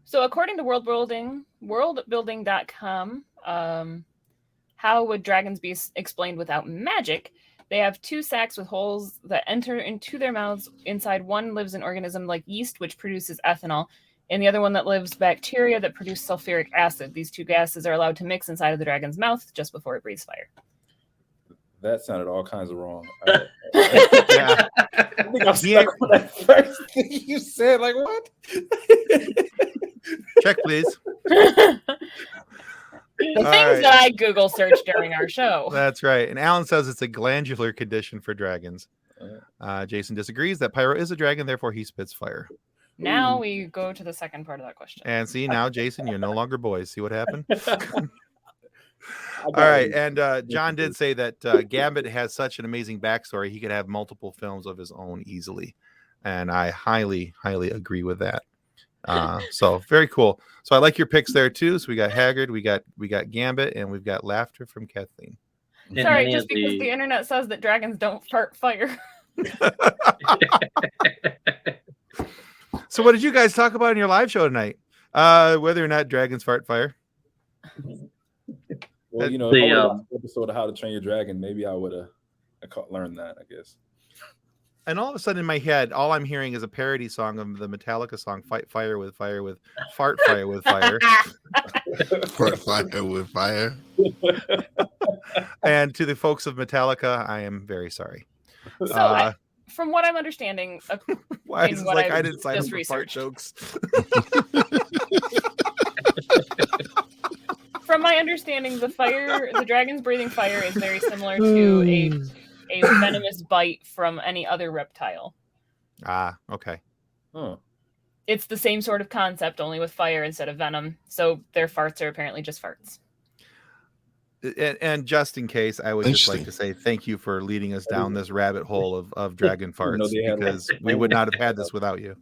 So according to worldbuilding.com, how would dragons be explained without magic? They have 2 sacs with holes that enter into their mouths. Inside one lives an organism like yeast, which produces ethanol, and the other one that lives bacteria that produce sulfuric acid. These 2 gases are allowed to mix inside of the dragon's mouth just before it breathes fire. That sounded all kinds of wrong. Yeah. I think I'm stuck on that first thing you said. Like, what? Check, please. The things right. that I Google search during our show. That's right. And Alan says it's a glandular condition for dragons. Jason disagrees that Pyro is a dragon, therefore he spits fire. Now we go to the second part of that question. And see, now, Jason, you're no longer boys. See what happened? All right. And John did say that Gambit has such an amazing backstory. He could have multiple films of his own easily. And I highly, highly agree with that. So very cool. So I like your picks there too. So we got Haggard, we got Gambit, and we've got laughter from Kathleen. Sorry, just because the internet says that dragons don't fart fire. So what did you guys talk about in your live show tonight? Whether or not dragons fart fire. Well, you know, the episode of How to Train Your Dragon, maybe I would have learned that, I guess. And all of a sudden in my head, all I'm hearing is a parody song of the Metallica song, Fight Fire with Fire with Fart Fire with Fire. Fart Fire with Fire. And to the folks of Metallica, I am very sorry. So from what I'm understanding, why is it like I didn't sign up for fart jokes? From my understanding, the dragon's breathing fire is very similar to a venomous bite from any other reptile. Ah, okay. Huh. It's the same sort of concept, only with fire instead of venom. So their farts are apparently just farts. And just in case, I would just like to say thank you for leading us down this rabbit hole of dragon farts, because we would not have had this without you.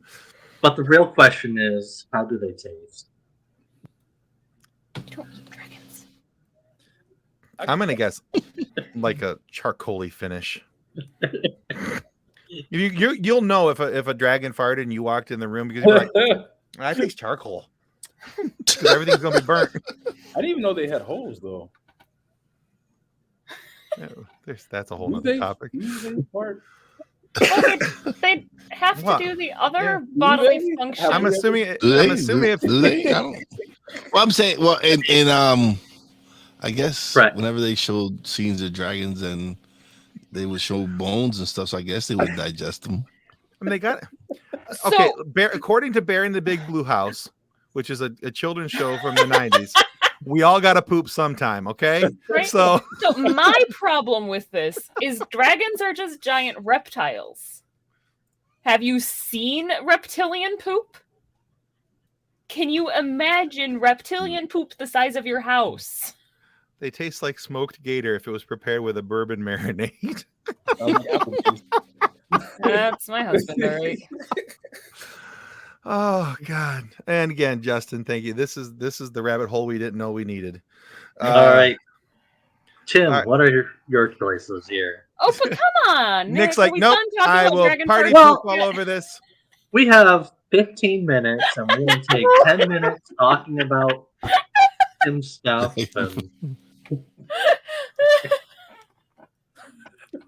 But the real question is, how do they taste? Don't eat dragons. I'm gonna guess like a charcoaly finish. You'll know if a dragon farted and you walked in the room, because you're like, I taste charcoal. Because everything's gonna be burnt. I didn't even know they had holes though. Yeah, that's a whole nother topic. Well, they have to do the other bodily functions. I'm assuming if well, I'm saying, well, in I guess whenever they showed scenes of dragons and they would show bones and stuff, so I guess they would digest them. I mean, they got okay. According to Bear in the Big Blue House, which is a children's show from the 90s, we all got to poop sometime, okay? Right? So my problem with this is dragons are just giant reptiles. Have you seen reptilian poop? Can you imagine reptilian poop the size of your house? They taste like smoked gator if it was prepared with a bourbon marinade. That's my husband, all right. Oh God! And again, Justin, thank you. This is the rabbit hole we didn't know we needed. All right, Tim, what are your choices here? Oh, but come on, Nick's like, nope. I will party poop all over this. We have 15 minutes, and we're going to take 10 minutes talking about Tim stuff. And...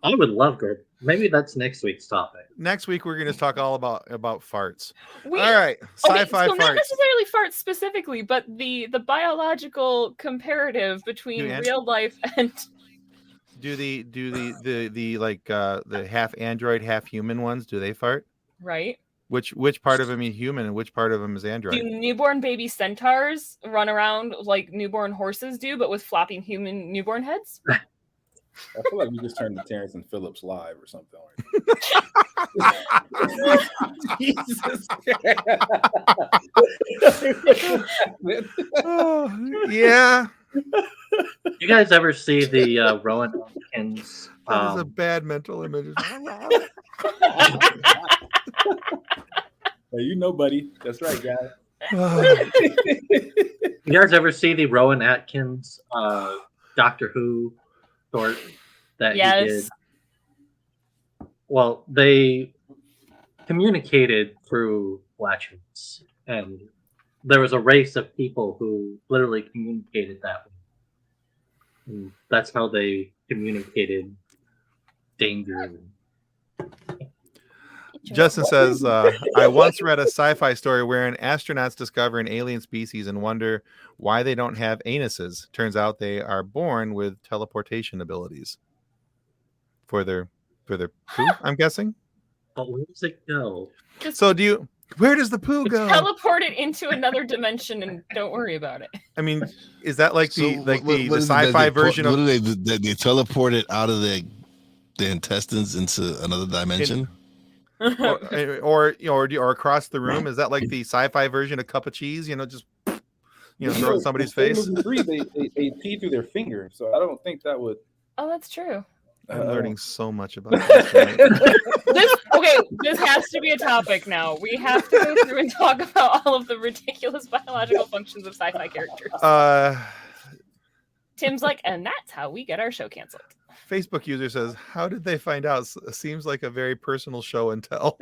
I would love to. Maybe that's next week's topic. Next week we're going to talk all about farts. We, all right, sci-fi so farts. not necessarily farts specifically, but the biological comparative between real life and do the like the half android, half human ones? Do they fart? Right. Which part of him is human and which part of him is android? Do newborn baby centaurs run around like newborn horses do, but with flopping human newborn heads? I feel like we just turned to Terrence and Phillips live or something like Jesus. Yeah. You guys ever see the Rowan Atkins? That is a bad mental image. Hey, you know, buddy. That's right, guys. You guys ever see the Rowan Atkins Doctor Who short that he did? Well, they communicated through flatulence, and there was a race of people who literally communicated that way. And that's how they communicated danger. Justin says, I once read a sci-fi story wherein astronauts discover an alien species and wonder why they don't have anuses. Turns out they are born with teleportation abilities for their poo, I'm guessing. But where does it go? So where does the poo go? Teleport it into another dimension and don't worry about it. I mean, is that like the what sci-fi version of? What do they teleport it out of the intestines into another dimension? or across the room? Is that like the sci-fi version of cup of cheese? Just throw in somebody's face. They pee through their finger, so I don't think that would. Oh, that's true. I'm learning so much about this. This has to be a topic now. We have to go through and talk about all of the ridiculous biological functions of sci-fi characters. Tim's like, and that's how we get our show canceled. Facebook user says, how did they find out? Seems like a very personal show and tell.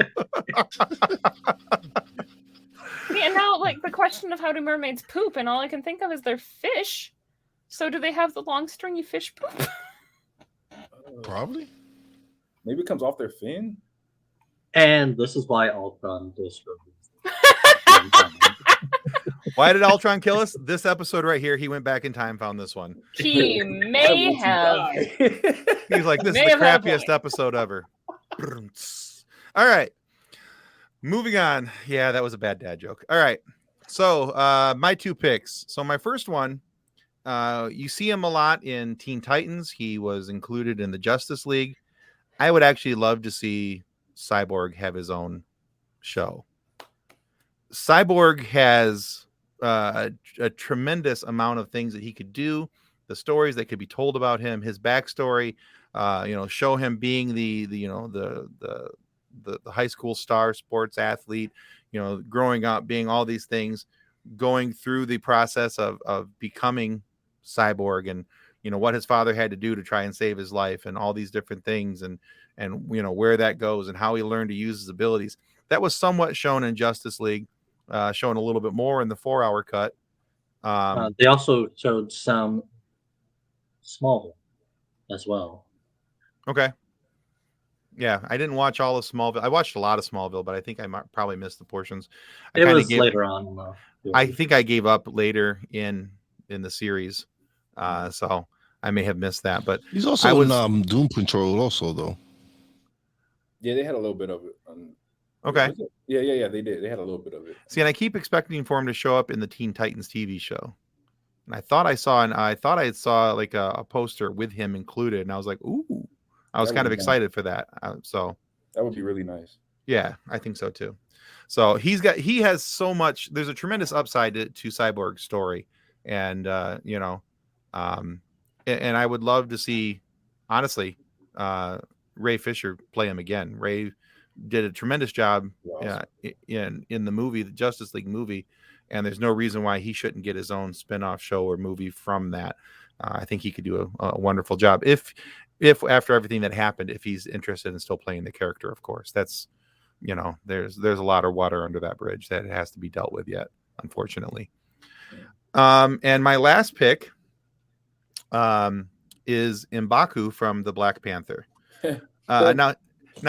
And now, like, the question of how do mermaids poop, and all I can think of is they're fish. So do they have the long stringy fish poop? Probably. Maybe it comes off their fin. And this is why Ultron destroyed. Why did Ultron kill us? This episode right here, he went back in time, found this one. He may have. He's like, this is the crappiest episode ever. All right. Moving on. Yeah, that was a bad dad joke. All right. So my two picks. So my first one, you see him a lot in Teen Titans. He was included in the Justice League. I would actually love to see Cyborg have his own show. Cyborg has a tremendous amount of things that he could do, the stories that could be told about him, his backstory, show him being the high school star sports athlete, growing up, being all these things, going through the process of becoming Cyborg, and what his father had to do to try and save his life, and all these different things, and where that goes, and how he learned to use his abilities. That was somewhat shown in Justice League, shown a little bit more in the 4-hour cut. They also showed some Smallville as well. Okay. Yeah, I didn't watch all of Smallville. I watched a lot of Smallville, but I think I probably missed the portions. It was later on. I think I gave up later in the series, so I may have missed that. But he's also in Doom Patrol, also though. Yeah, they had a little bit of it. Okay. Yeah. They did. They had a little bit of it. See, and I keep expecting for him to show up in the Teen Titans TV show. And I thought I saw like a poster with him included, and I was like, ooh. I was kind of excited for that. So that would be really nice. Yeah, I think so too. So he has so much. There's a tremendous upside to Cyborg's story, and and I would love to see, honestly, Ray Fisher play him again. Ray did a tremendous job in the movie, the Justice League movie, and there's no reason why he shouldn't get his own spin-off show or movie from that. I think he could do a wonderful job if after everything that happened, if he's interested in still playing the character. Of course, that's there's a lot of water under that bridge that has to be dealt with yet, unfortunately. And my last pick is M'Baku from the Black Panther. Now,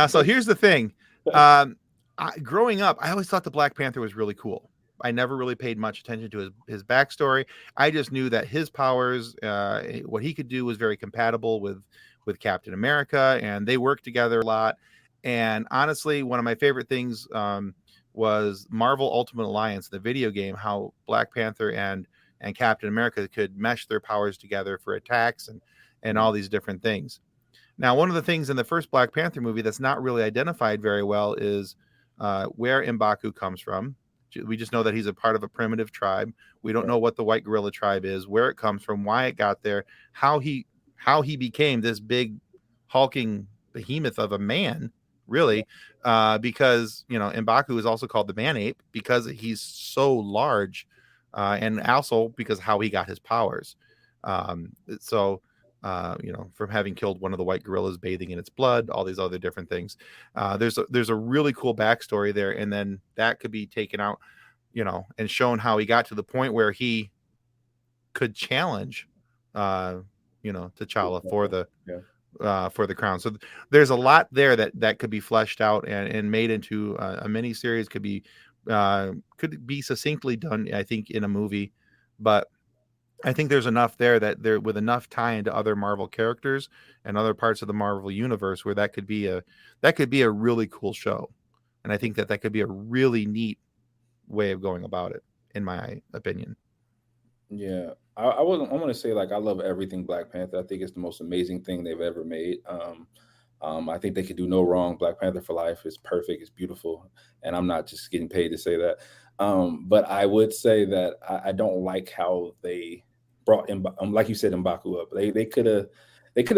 so here's the thing. Growing up, I always thought the Black Panther was really cool. I never really paid much attention to his backstory. I just knew that his powers, what he could do, was very compatible with Captain America, and they worked together a lot. And honestly, one of my favorite things was Marvel Ultimate Alliance, the video game, how Black Panther and Captain America could mesh their powers together for attacks and all these different things. Now, one of the things in the first Black Panther movie that's not really identified very well is where M'Baku comes from. We just know that he's a part of a primitive tribe. We don't know what the white gorilla tribe is, where it comes from, why it got there, how he became this big hulking behemoth of a man, really, because M'Baku is also called the man ape because he's so large, and also because how he got his powers. From having killed one of the white gorillas, bathing in its blood, all these other different things. There's a really cool backstory there, and then that could be taken out, and shown how he got to the point where he could challenge, T'Challa for the crown. So there's a lot there that could be fleshed out and made into a mini series. Could be succinctly done, I think, in a movie, but I think there's enough there that there with enough tie into other Marvel characters and other parts of the Marvel universe where that could be a really cool show. And I think that could be a really neat way of going about it, in my opinion. Yeah. I want to say, like, I love everything Black Panther. I think it's the most amazing thing they've ever made. I think they could do no wrong. Black Panther for life is perfect. It's beautiful. And I'm not just getting paid to say that. But I would say that I don't like how they brought in, like you said, M'Baku up. They could have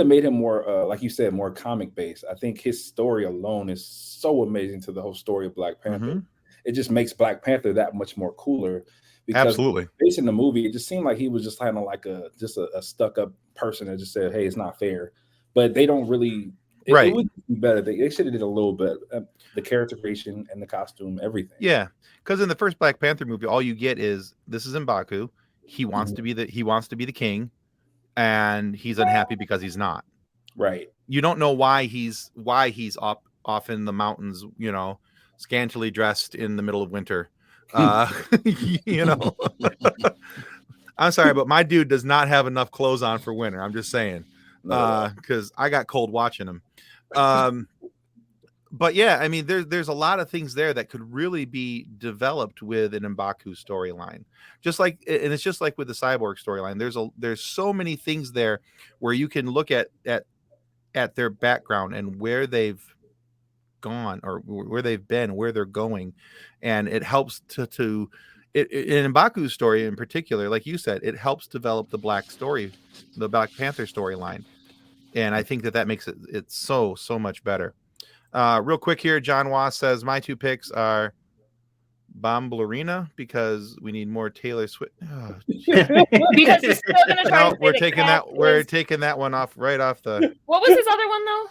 made him more, like you said, more comic based. I think his story alone is so amazing to the whole story of Black Panther. Mm-hmm. It just makes Black Panther that much more cooler. Because absolutely, based in the movie, it just seemed like he was just kind of like a stuck up person that just said, "Hey, it's not fair." But they don't really. It would be better. They should have did a little bit. The character creation and the costume, everything. Yeah, because in the first Black Panther movie, all you get is this is M'Baku. He wants to be the king, and he's unhappy because he's not. Right. You don't know why he's off in the mountains, scantily dressed in the middle of winter. I'm sorry, but my dude does not have enough clothes on for winter. I'm just saying, because I got cold watching him. But yeah, I mean, there's a lot of things there that could really be developed with an M'Baku storyline. And it's just like with the Cyborg storyline. There's so many things there where you can look at their background and where they've gone or where they've been, where they're going, and it helps in M'Baku's story in particular, like you said, it helps develop the Black Panther storyline, and I think that makes it so much better. Real quick here, John Wass says my two picks are Bombalurina because we need more Taylor Swift. Oh, because he's still gonna try. No, we're taking that one off right off the. What was his other one though?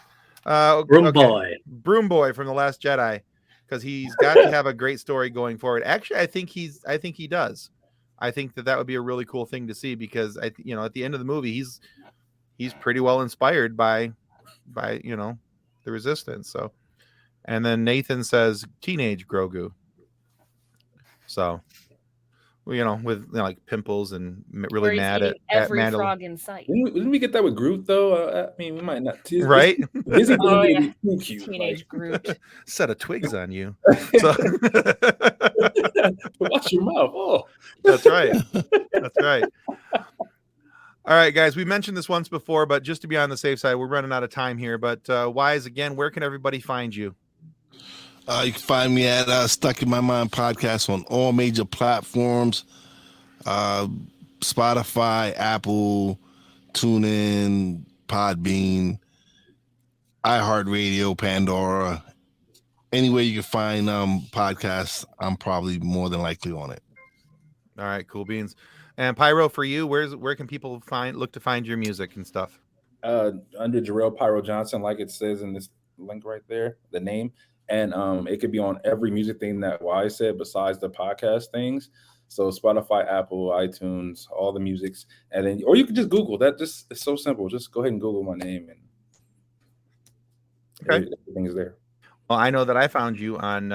Broom Boy from The Last Jedi, because he's got to have a great story going forward. Actually, I think he does. I think that would be a really cool thing to see because at the end of the movie he's pretty well inspired by the Resistance. So, and then Nathan says teenage Grogu. So, with like pimples and really mad at every Mandalore. frog in sight. Didn't we get that with Groot though? I mean, we might not. Right? Teenage Groot. Set of twigs on you. So, watch your mouth. Oh, that's right. That's right. All right, guys. We mentioned this once before, but just to be on the safe side, we're running out of time here. But Wize, again, where can everybody find you? You can find me at Stuck in My Mind podcast on all major platforms, Spotify, Apple, TuneIn, Podbean, iHeartRadio, Pandora. Anywhere you can find podcasts, I'm probably more than likely on it. All right, cool beans. And Pyro, for you, where can people look to find your music and stuff? Under Jarrell Pyro Johnson, like it says in this link right there, the name. And it could be on every music thing that Wize said besides the podcast things. So Spotify, Apple, iTunes, all the musics. And then, or you can just Google that. It's so simple. Just go ahead and Google my name. Okay. Everything is there. Well, I know that I found you on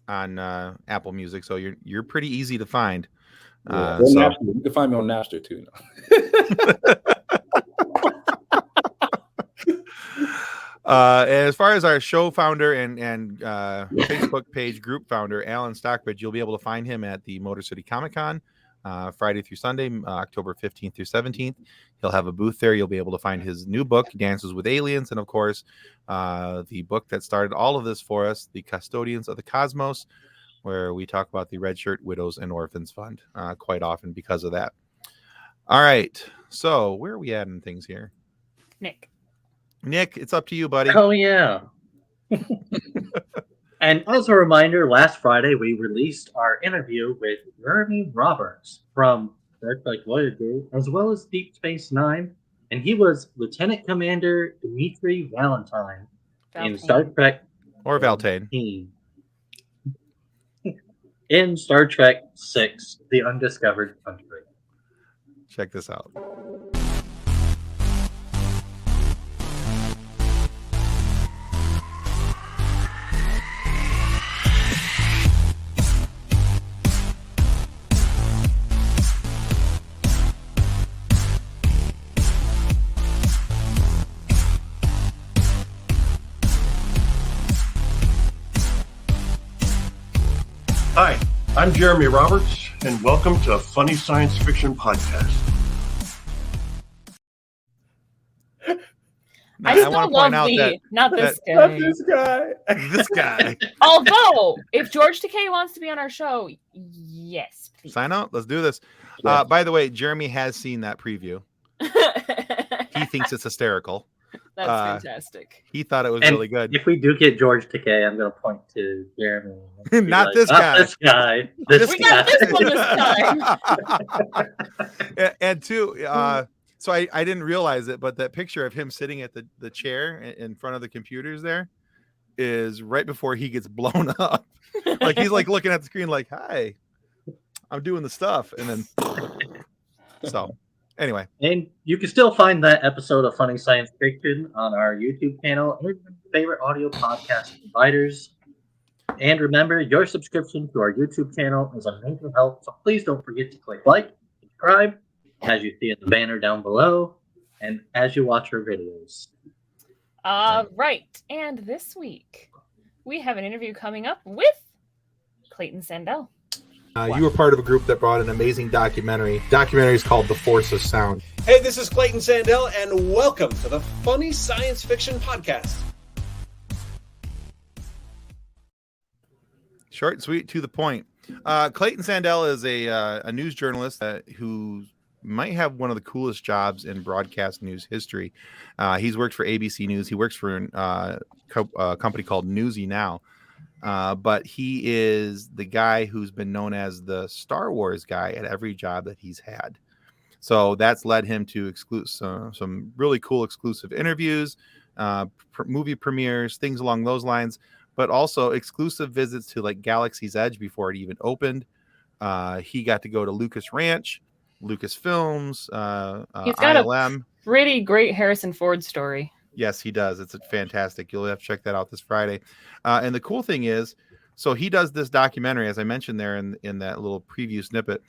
Apple Music, so you're pretty easy to find. Yeah. So Napster. You can find me on Napster too. as far as our show founder and Facebook page group founder, Alan Stockbridge, you'll be able to find him at the Motor City Comic Con Friday through Sunday, October 15th through 17th. He'll have a booth there. You'll be able to find his new book, Dances with Aliens, and of course, the book that started all of this for us, The Custodians of the Cosmos, where we talk about the Red Shirt Widows and Orphans Fund quite often because of that. All right. So where are we at in things here? Nick, it's up to you, buddy. Oh, yeah. And as a reminder, last Friday we released our interview with Jeremy Roberts from Star Trek Voyager, as well as Deep Space Nine, and he was Lieutenant Commander Dmitri Valentine in Star Trek or Valtane in Star Trek VI: The Undiscovered Country. Check this out. Hi, I'm Jeremy Roberts, and welcome to Funny Science Fiction Podcast. I still love not this guy. Not this guy. This guy. Although, if George Takei wants to be on our show, yes, please. Sign up. Let's do this. Yeah. By the way, Jeremy has seen that preview. He thinks it's hysterical. That's fantastic. He thought it was And really good. If we do get George Takei, I'm going to point to Jeremy. Not this guy. This guy. This We guy. got this one this time. and two, so I didn't realize it, but that picture of him sitting at the chair in front of the computers there is right before he gets blown up. Like he's like looking at the screen like, hi, I'm doing the stuff. And then, so anyway. And you can still find that episode of Funny Science Fiction on our YouTube channel and your favorite audio podcast providers. And remember, your subscription to our YouTube channel is a major help, so please don't forget to click like, subscribe, as you see in the banner down below, and as you watch our videos. Right. And this week, we have an interview coming up with Clayton Sandell. You were part of a group that brought an amazing documentary. Documentary is called The Force of Sound. Hey, this is Clayton Sandell, and welcome to the Funny Science Fiction Podcast. Short and sweet, to the point. Clayton Sandell is a news journalist who might have one of the coolest jobs in broadcast news history. He's worked for ABC News. He works for a company called Newsy now. But he is the guy who's been known as the Star Wars guy at every job that he's had. So that's led him to some really cool exclusive interviews, movie premieres, things along those lines, but also exclusive visits to like Galaxy's Edge before it even opened. He got to go to Lucas Ranch, Lucasfilms, He's got ILM. a pretty great Harrison Ford story. Yes, he does. It's fantastic. You'll have to check that out this Friday. And the cool thing is, so he does this documentary, as I mentioned there in that little preview snippet.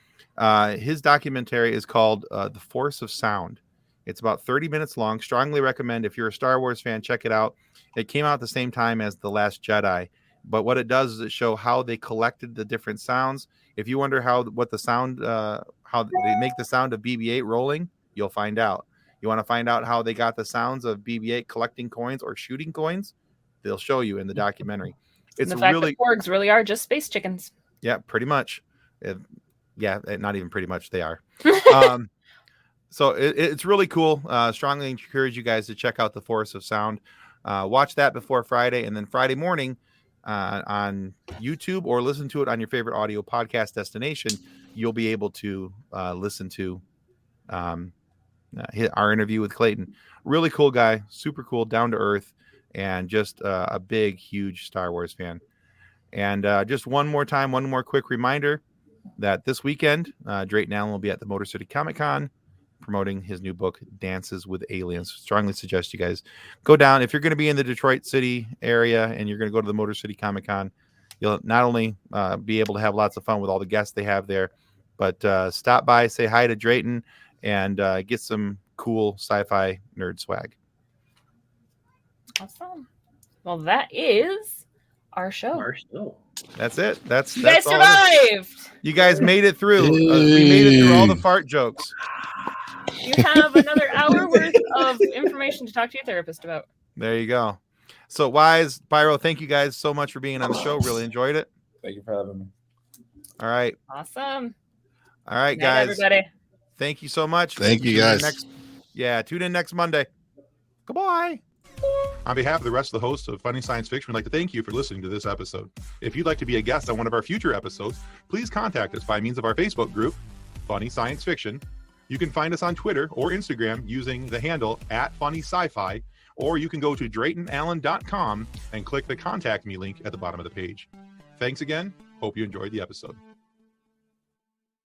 His documentary is called The Force of Sound. It's about 30 minutes long. Strongly recommend, if you're a Star Wars fan, check it out. It came out at the same time as The Last Jedi. But what it does is it show how they collected the different sounds. If you wonder how they make the sound of BB-8 rolling, you'll find out. You want to find out how they got the sounds of BB-8 collecting coins or shooting coins? They'll show you in the documentary. It's And the fact really that porgs really are just space chickens. Yeah, pretty much. Not even pretty much. They are. So it's really cool. Strongly encourage you guys to check out The Force of Sound. Watch that before Friday, and then Friday morning on YouTube, or listen to it on your favorite audio podcast destination. You'll be able to listen to our interview with Clayton. Really cool guy, super cool, down to earth, and just a big, huge Star Wars fan. And just one more quick reminder that this weekend, Drayton Allen will be at the Motor City Comic Con promoting his new book, Dances with Aliens. Strongly suggest you guys go down. If you're going to be in the Detroit City area and you're going to go to the Motor City Comic Con, you'll not only be able to have lots of fun with all the guests they have there, but stop by, say hi to Drayton, and get some cool sci-fi nerd swag. Awesome. Well, that is our show. That's it. You guys survived. You guys made it through. We made it through all the fart jokes. You have another hour worth of information to talk to your therapist about. There you go. So, Wize, Pyro, thank you guys so much for being on the show. Really enjoyed it. Thank you for having me. All right. Awesome. All right, Good night, guys. everybody. Thank you so much. Thank you, guys. Tune in next Monday. Goodbye. On behalf of the rest of the hosts of Funny Science Fiction, we'd like to thank you for listening to this episode. If you'd like to be a guest on one of our future episodes, please contact us by means of our Facebook group, Funny Science Fiction. You can find us on Twitter or Instagram using the handle @FunnySciFi, or you can go to DraytonAllen.com and click the Contact Me link at the bottom of the page. Thanks again. Hope you enjoyed the episode.